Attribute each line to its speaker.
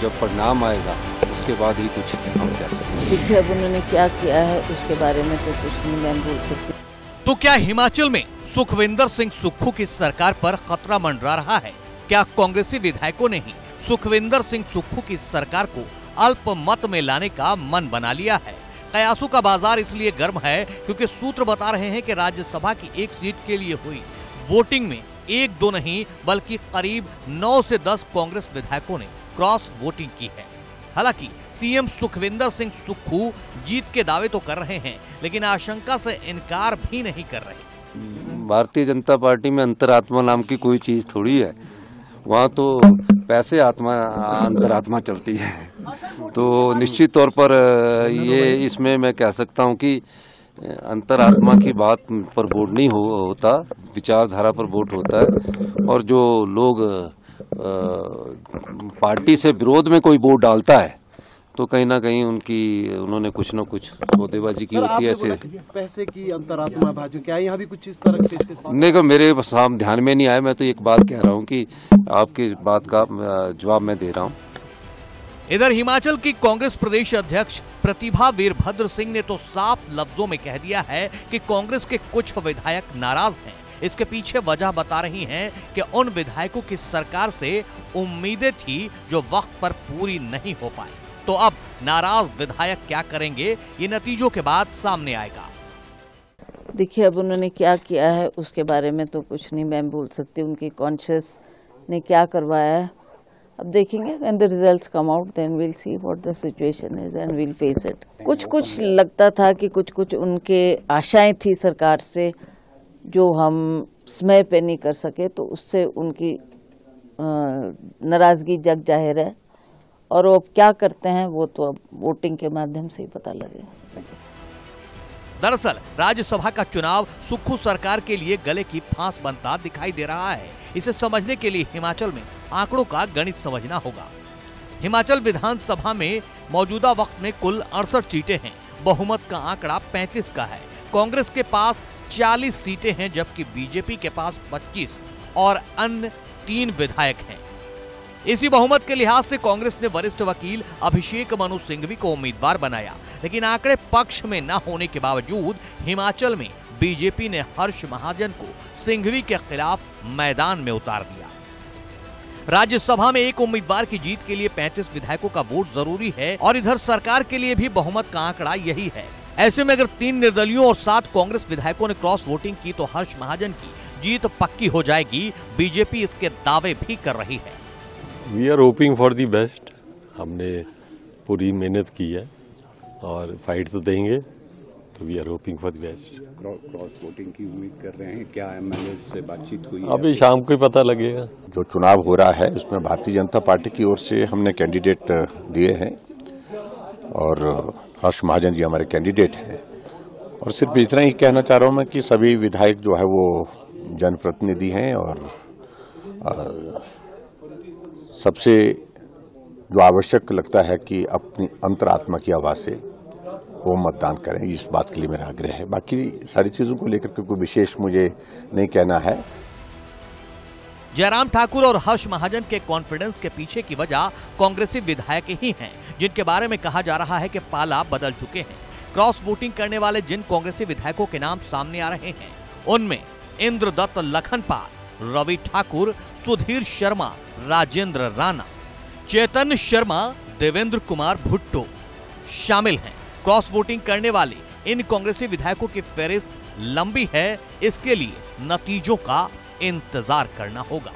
Speaker 1: जब परिणाम आएगा उसके बाद ही कुछ हम कह सकते हैं।
Speaker 2: देखिए, अब उन्होंने क्या किया है उसके बारे में तो कुछ नहीं मैं बोल सकती।
Speaker 3: तो क्या हिमाचल में सुखविंदर सिंह सुक्खू की सरकार पर खतरा मंडरा रहा है? क्या कांग्रेसी विधायकों ने ही सुखविंदर सिंह सुक्खू की सरकार को अल्पमत में लाने का मन बना लिया है? कयासों का बाजार इसलिए गर्म है क्योंकि सूत्र बता रहे हैं कि राज्यसभा की एक सीट के लिए हुई वोटिंग में 1-2 नहीं बल्कि करीब 9 से 10 कांग्रेस विधायकों ने क्रॉस वोटिंग की है। हालांकि सीएम सुखविंदर सिंह सुक्खू जीत के दावे तो कर रहे हैं, लेकिन आशंका से इनकार भी नहीं कर रहे।
Speaker 1: भारतीय जनता पार्टी में अंतरात्मा नाम की कोई चीज थोड़ी है, वहाँ तो पैसे आत्मा अंतरात्मा चलती है। तो निश्चित तौर पर ये इसमें मैं कह सकता हूँ कि अंतरात्मा की बात पर वोट नहीं होता, विचारधारा पर वोट होता है। और जो लोग पार्टी से विरोध में कोई वोट डालता है तो कहीं ना कहीं उन्होंने कुछ न कुछ सौदेबाजी की होती है। ऐसे
Speaker 4: पैसे की अंतरात्मा भाजपा, क्या यहाँ भी कुछ इस तरह के
Speaker 1: देखो, मेरे सामने ध्यान में नहीं आया। मैं तो एक बात कह रहा हूँ कि आपकी बात का जवाब मैं दे रहा हूँ।
Speaker 3: इधर हिमाचल की कांग्रेस प्रदेश अध्यक्ष प्रतिभा वीरभद्र सिंह ने तो साफ लफ्जों में कह दिया है कि कांग्रेस के कुछ विधायक नाराज हैं। इसके पीछे वजह बता रही हैं कि उन विधायकों की सरकार से उम्मीदें थी जो वक्त पर पूरी नहीं हो पाई। तो अब नाराज विधायक क्या करेंगे, ये नतीजों के बाद सामने आएगा।
Speaker 2: देखिए, अब उन्होंने क्या किया है उसके बारे में तो कुछ नहीं मैं बोल सकती। उनकी कॉन्शियस ने क्या करवाया है अब देखेंगे। When the results come out then we'll see what the situation is and we'll face it. कुछ लगता था कि कुछ उनके आशाएं थी सरकार से जो हम समय पे नहीं कर सके, तो उससे उनकी नाराजगी जग जाहिर है। और वो अब क्या करते हैं वो तो अब वोटिंग के माध्यम से ही पता लगेगा।
Speaker 3: दरअसल राज्यसभा का चुनाव सुक्खू सरकार के लिए गले की फांस बनता दिखाई दे रहा है। इसे समझने के लिए हिमाचल में आंकड़ों का गणित समझना होगा। हिमाचल विधानसभा में मौजूदा वक्त में कुल 68 सीटें हैं। बहुमत का आंकड़ा 35 का है। कांग्रेस के पास 40 सीटें हैं जबकि बीजेपी के पास 25 और अन्य 3 विधायक हैं। इसी बहुमत के लिहाज से कांग्रेस ने वरिष्ठ वकील अभिषेक मनु सिंघवी को उम्मीदवार बनाया, लेकिन आंकड़े पक्ष में न होने के बावजूद हिमाचल में बीजेपी ने हर्ष महाजन को सिंघवी के खिलाफ मैदान में उतार दिया। राज्यसभा में एक उम्मीदवार की जीत के लिए 35 विधायकों का वोट जरूरी है और इधर सरकार के लिए भी बहुमत का आंकड़ा यही है। ऐसे में अगर 3 निर्दलीयों और 7 कांग्रेस विधायकों ने क्रॉस वोटिंग की तो हर्ष महाजन की जीत पक्की हो जाएगी। बीजेपी इसके दावे भी कर रही है।
Speaker 5: We are hoping for the best. हमने पूरी मेहनत की है और फाइट तो देंगे, तो we are hoping for the best.
Speaker 6: Cross voting की उम्मीद कर रहे हैं, क्या एमएलए से बातचीत हुई?
Speaker 5: अभी शाम को ही पता लगेगा।
Speaker 6: जो चुनाव हो रहा है उसमें भारतीय जनता पार्टी की ओर से हमने कैंडिडेट दिए हैं और हर्ष महाजन जी हमारे कैंडिडेट हैं। और सिर्फ इतना ही कहना चाह रहा हूं मैं कि सभी विधायक जो है वो जनप्रतिनिधि हैं और सबसे जो आवश्यक लगता है कि अपनी अंतरात्मा की आवाज से वो मतदान करें, इस बात के लिए मेरा आग्रह है। बाकी सारी चीजों को लेकर के कोई विशेष मुझे नहीं कहना है।
Speaker 3: जयराम ठाकुर और हर्ष महाजन के कॉन्फिडेंस के पीछे की वजह कांग्रेसी विधायक ही हैं, जिनके बारे में कहा जा रहा है कि पाला बदल चुके हैं। क्रॉस वोटिंग करने वाले जिन कांग्रेसी विधायकों के नाम सामने आ रहे हैं उनमें इंद्रदत्त लखनपाल, रवि ठाकुर, सुधीर शर्मा, राजेंद्र राणा, चेतन शर्मा, देवेंद्र कुमार भुट्टो शामिल हैं। क्रॉस वोटिंग करने वाले इन कांग्रेसी विधायकों की फहरिस्त लंबी है। इसके लिए नतीजों का इंतजार करना होगा।